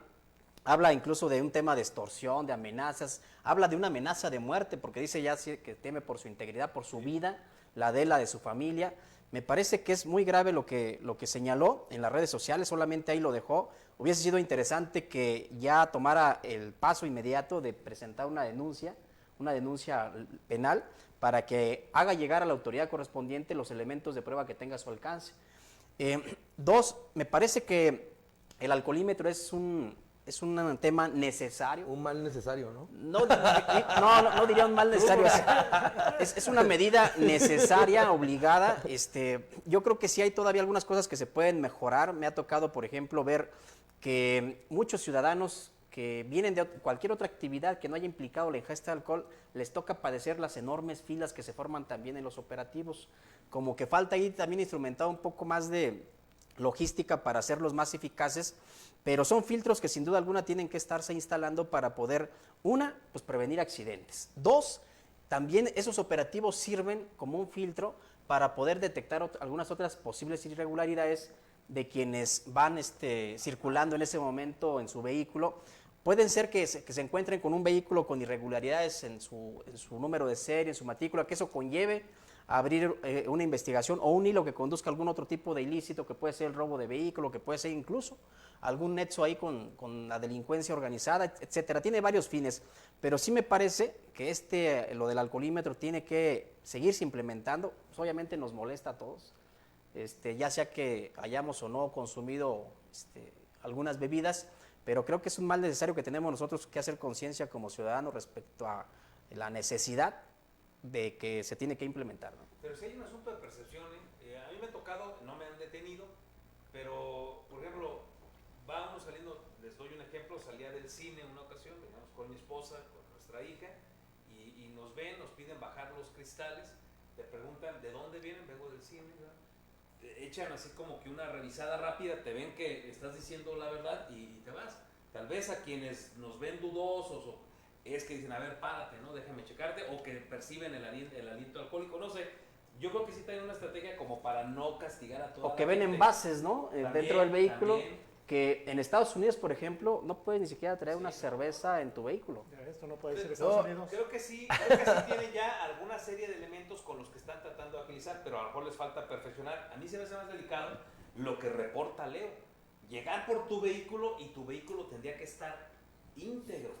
Habla incluso de un tema de extorsión, de amenazas, habla de una amenaza de muerte, porque dice ya que teme por su integridad, por su vida, la de su familia. Me parece que es muy grave lo que señaló en las redes sociales, solamente ahí lo dejó. Hubiese sido interesante que ya tomara el paso inmediato de presentar una denuncia penal, para que haga llegar a la autoridad correspondiente los elementos de prueba que tenga a su alcance. 2, me parece que el alcoholímetro es un tema necesario. Un mal necesario, ¿no? No diría un mal necesario. Es una medida necesaria, obligada. Yo creo que sí hay todavía algunas cosas que se pueden mejorar. Me ha tocado, por ejemplo, ver que muchos ciudadanos que vienen de cualquier otra actividad que no haya implicado la ingesta de alcohol, les toca padecer las enormes filas que se forman también en los operativos. Como que falta ahí también instrumentar un poco más de logística para hacerlos más eficaces, pero son filtros que sin duda alguna tienen que estarse instalando para poder, pues prevenir accidentes. 2, también esos operativos sirven como un filtro para poder detectar algunas otras posibles irregularidades de quienes van circulando en ese momento en su vehículo. Pueden ser que se encuentren con un vehículo con irregularidades en su número de serie, en su matrícula, que eso conlleve a abrir una investigación o un hilo que conduzca a algún otro tipo de ilícito, que puede ser el robo de vehículo, que puede ser incluso algún nexo ahí con la delincuencia organizada, etcétera. Tiene varios fines, pero sí me parece que lo del alcoholímetro tiene que seguirse implementando. Pues obviamente nos molesta a todos, ya sea que hayamos o no consumido algunas bebidas, pero creo que es un mal necesario que tenemos nosotros que hacer conciencia como ciudadanos respecto a la necesidad de que se tiene que implementar, ¿no? Pero si hay un asunto de percepción, a mí me ha tocado, no me han detenido, pero por ejemplo, vamos saliendo, les doy un ejemplo, salía del cine en una ocasión, veníamos con mi esposa, con nuestra hija, y nos ven, nos piden bajar los cristales, te preguntan, ¿de dónde vienen? Vengo del cine, ¿verdad? Te echan así como que una revisada rápida, te ven que estás diciendo la verdad y te vas. Tal vez a quienes nos ven dudosos o es que dicen, a ver, párate, ¿no? Déjame checarte, o que perciben el aliento alcohólico, no sé. Yo creo que sí tienen una estrategia como para no castigar a toda O que la ven gente. envases, ¿no? También, Dentro del vehículo. también. Que en Estados Unidos, por ejemplo, no puedes ni siquiera traer una cerveza en tu vehículo. Esto no puede ser Estados Unidos. Creo que sí tiene ya alguna serie de elementos con los que están tratando de agilizar, pero a lo mejor les falta perfeccionar. A mí se me hace más delicado lo que reporta Leo. Llegar por tu vehículo y tu vehículo tendría que estar íntegro,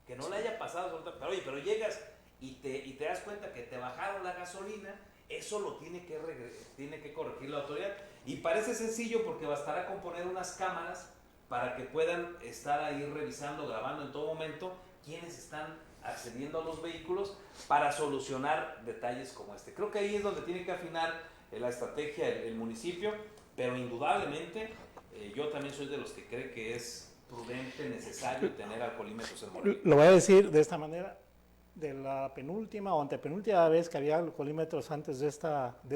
que no le haya pasado, pero oye, pero llegas y te das cuenta que te bajaron la gasolina, eso lo tiene que corregir la autoridad. Y parece sencillo porque bastará con poner unas cámaras para que puedan estar ahí revisando, grabando en todo momento quiénes están accediendo a los vehículos para solucionar detalles como este. Creo que ahí es donde tiene que afinar la estrategia el municipio, pero indudablemente yo también soy de los que cree que es prudente, necesario tener alcoholímetros en Morelia. Lo voy a decir de esta manera. De la penúltima o antepenúltima vez que había alcoholímetros antes de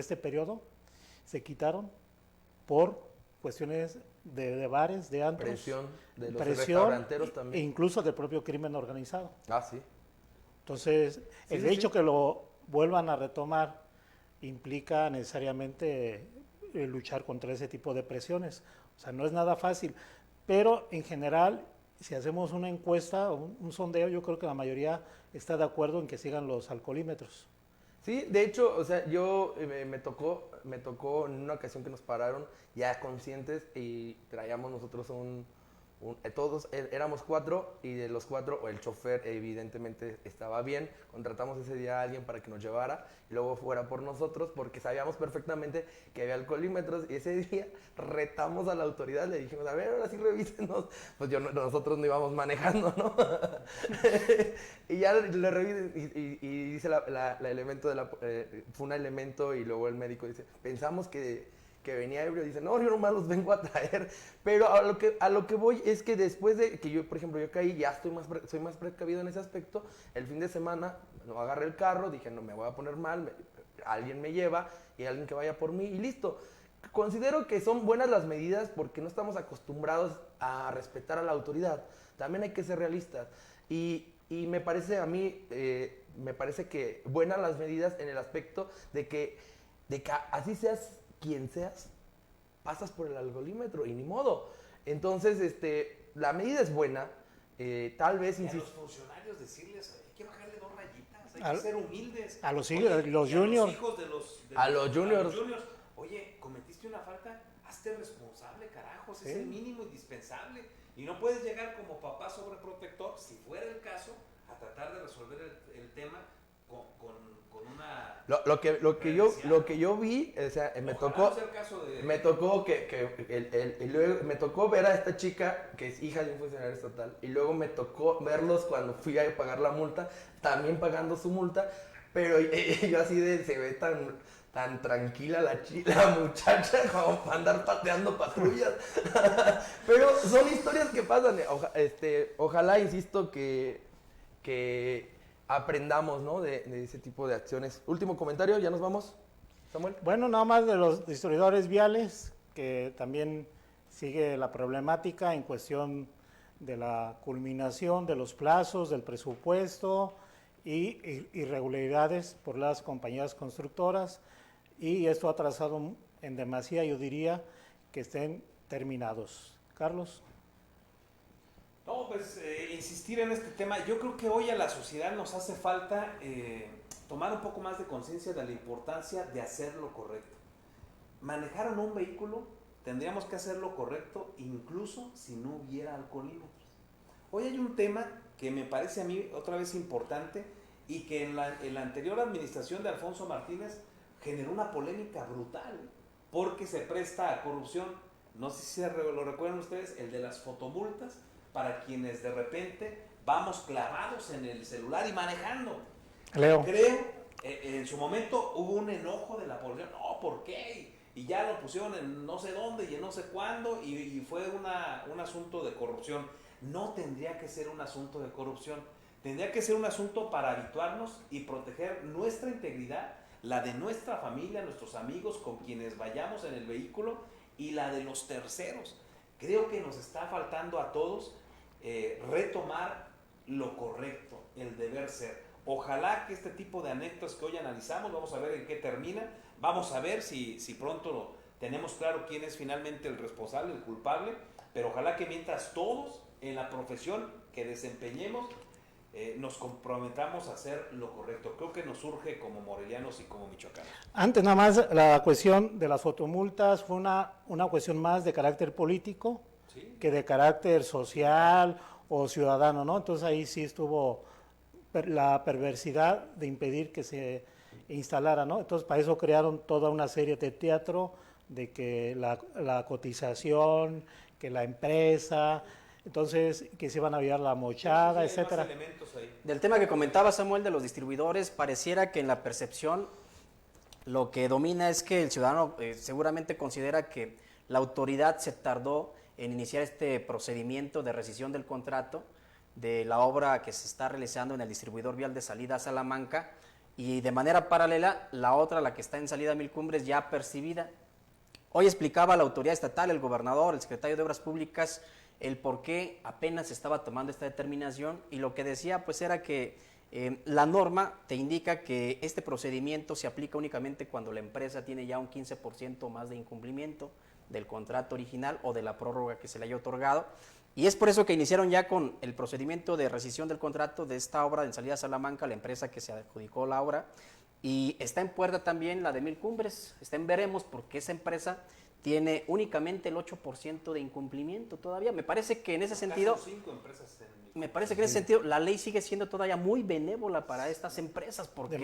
este periodo, se quitaron por cuestiones de bares, de antros. Presión de los restauranteros también. E incluso del propio crimen organizado. Ah, sí. Entonces, el hecho que lo vuelvan a retomar implica necesariamente luchar contra ese tipo de presiones. O sea, no es nada fácil, pero en general, si hacemos una encuesta, un sondeo, yo creo que la mayoría está de acuerdo en que sigan los alcoholímetros. Sí, de hecho, o sea, yo me tocó en una ocasión que nos pararon ya conscientes y traíamos nosotros todos éramos 4 y de los 4 el chofer evidentemente estaba bien, contratamos ese día a alguien para que nos llevara y luego fuera por nosotros porque sabíamos perfectamente que había alcoholímetros y ese día retamos a la autoridad, le dijimos, a ver, ahora sí revísenos, pues nosotros no íbamos manejando, ¿no? Y ya le revisen y dice la elemento fue un elemento y luego el médico dice, pensamos que venía ebrio, dice, no, yo nomás los vengo a traer, pero a lo que voy es que después de que yo, por ejemplo, yo caí, ya soy más precavido en ese aspecto, el fin de semana no agarré el carro, dije, no me voy a poner mal, alguien me lleva y alguien que vaya por mí y listo. Considero que son buenas las medidas porque no estamos acostumbrados a respetar a la autoridad, también hay que ser realistas y me parece a mí, me parece que buenas las medidas en el aspecto de que así seas quien seas, pasas por el alcoholímetro y ni modo. Entonces, la medida es buena, tal vez... Y a los funcionarios decirles, hay que bajarle 2 rayitas, hay que ser humildes. A los, Oye, los y juniors. A los hijos de los juniors. Oye, cometiste una falta, hazte responsable, carajos, Sí. es el mínimo indispensable. Y no puedes llegar como papá sobreprotector, si fuera el caso, a tratar de resolver el tema con una... Lo que yo vi, o sea, me tocó ver a esta chica que es hija de un funcionario estatal y luego me tocó verlos cuando fui a pagar la multa, también pagando su multa, pero yo así se ve tan tranquila la muchacha como para andar pateando patrullas. Pero son historias que pasan. Ojalá, insisto, que aprendamos, ¿no? de ese tipo de acciones. Último comentario, ya nos vamos, Samuel. Bueno, nada más de los distribuidores viales, que también sigue la problemática en cuestión de la culminación de los plazos, del presupuesto y irregularidades por las compañías constructoras, y esto ha atrasado en demasía, yo diría, que estén terminados. Carlos. No, pues insistir en este tema. Yo creo que hoy a la sociedad nos hace falta tomar un poco más de conciencia de la importancia de hacer lo correcto. Manejar en un vehículo tendríamos que hacer lo correcto incluso si no hubiera alcoholímetros. Hoy hay un tema que me parece a mí otra vez importante y que en la anterior administración de Alfonso Martínez generó una polémica brutal porque se presta a corrupción. No sé si lo recuerdan ustedes, el de las fotomultas para quienes de repente vamos clavados en el celular y manejando. Leo. Creo, en su momento hubo un enojo de la población, no, ¿por qué? Y ya lo pusieron en no sé dónde y en no sé cuándo y fue un asunto de corrupción. No tendría que ser un asunto de corrupción, tendría que ser un asunto para habituarnos y proteger nuestra integridad, la de nuestra familia, nuestros amigos con quienes vayamos en el vehículo y la de los terceros. Creo que nos está faltando a todos retomar lo correcto, el deber ser. Ojalá que este tipo de anécdotas que hoy analizamos, vamos a ver en qué termina, vamos a ver si pronto tenemos claro quién es finalmente el responsable, el culpable, pero ojalá que mientras todos en la profesión que desempeñemos nos comprometamos a hacer lo correcto. Creo que nos surge como morelianos y como michoacanos. Antes nada más, la cuestión de las fotomultas fue una cuestión más de carácter político, ¿sí?, que de carácter social o ciudadano, ¿no? Entonces ahí sí estuvo la perversidad de impedir que se instalara, ¿no? Entonces para eso crearon toda una serie de teatro de que la cotización, que la empresa, entonces que se iban a aviar la mochada, sí, etcétera. Del tema que comentaba Samuel de los distribuidores, pareciera que en la percepción lo que domina es que el ciudadano seguramente considera que la autoridad se tardó en iniciar este procedimiento de rescisión del contrato de la obra que se está realizando en el distribuidor vial de salida a Salamanca, y de manera paralela la otra, la que está en salida a Mil Cumbres, ya percibida. Hoy explicaba la autoridad estatal, el gobernador, el secretario de Obras Públicas, el por qué apenas se estaba tomando esta determinación, y lo que decía pues era que la norma te indica que este procedimiento se aplica únicamente cuando la empresa tiene ya un 15% más de incumplimiento del contrato original o de la prórroga que se le haya otorgado, y es por eso que iniciaron ya con el procedimiento de rescisión del contrato de esta obra en salida a Salamanca, la empresa que se adjudicó la obra, y está en puerta también la de Mil Cumbres, está en veremos porque esa empresa tiene únicamente el 8% de incumplimiento todavía. Me parece que en ese sentido, la ley sigue siendo todavía muy benévola para estas empresas, porque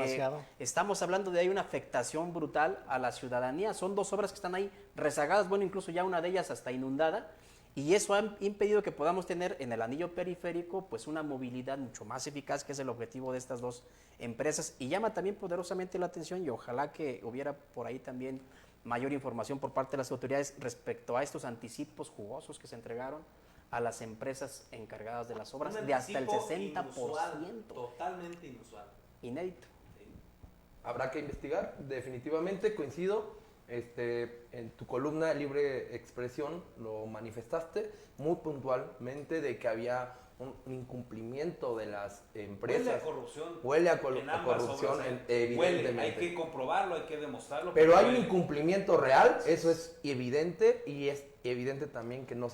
estamos hablando de ahí una afectación brutal a la ciudadanía. Son dos obras que están ahí rezagadas, bueno, incluso ya una de ellas hasta inundada, y eso ha impedido que podamos tener en el anillo periférico pues una movilidad mucho más eficaz, que es el objetivo de estas dos empresas, y llama también poderosamente la atención, y ojalá que hubiera por ahí también mayor información por parte de las autoridades respecto a estos anticipos jugosos que se entregaron a las empresas encargadas de las obras, de hasta el 60%. Inusual, totalmente inusual. Inédito. Sí. Habrá que investigar, definitivamente, coincido. En tu columna Libre Expresión lo manifestaste muy puntualmente de que había un incumplimiento de las empresas. Huele a corrupción. Huele a corrupción, evidentemente. Huele, hay que comprobarlo, hay que demostrarlo. Pero hay un incumplimiento real, eso es evidente, y es evidente también que no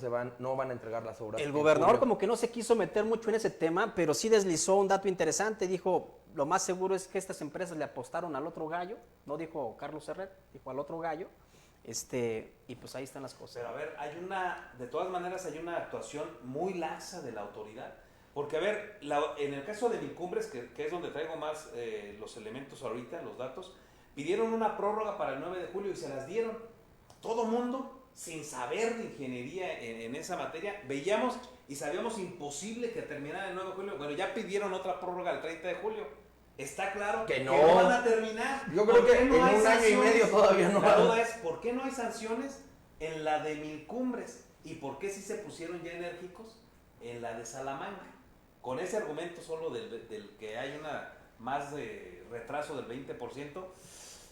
van a entregar las obras. El gobernador como que no se quiso meter mucho en ese tema, pero sí deslizó un dato interesante. Dijo, lo más seguro es que estas empresas le apostaron al otro gallo, no dijo Carlos Herrera, dijo al otro gallo, y pues ahí están las cosas. Pero a ver, de todas maneras hay una actuación muy laxa de la autoridad, porque a ver, en el caso de Mil Cumbres, que es donde traigo más los elementos ahorita, los datos, pidieron una prórroga para el 9 de julio y se las dieron. Todo mundo, sin saber de ingeniería en esa materia, veíamos y sabíamos imposible que terminara el 9 de julio. Bueno, ya pidieron otra prórroga el 30 de julio. Está claro que no van a terminar. Yo creo que en un año y medio todavía no. La duda es, ¿por qué no hay sanciones en la de Mil Cumbres? ¿Y por qué sí se pusieron ya enérgicos en la de Salamanca? Con ese argumento solo del que hay más de retraso del 20%,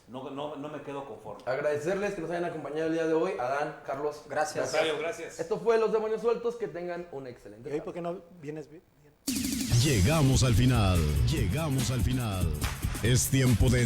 no me quedo conforme. Agradecerles que nos hayan acompañado el día de hoy. Adán, Carlos, gracias. Gracias. Esto fue Los Demonios Sueltos. Que tengan un excelente día. ¿Y por qué no vienes bien? Llegamos al final. Es tiempo de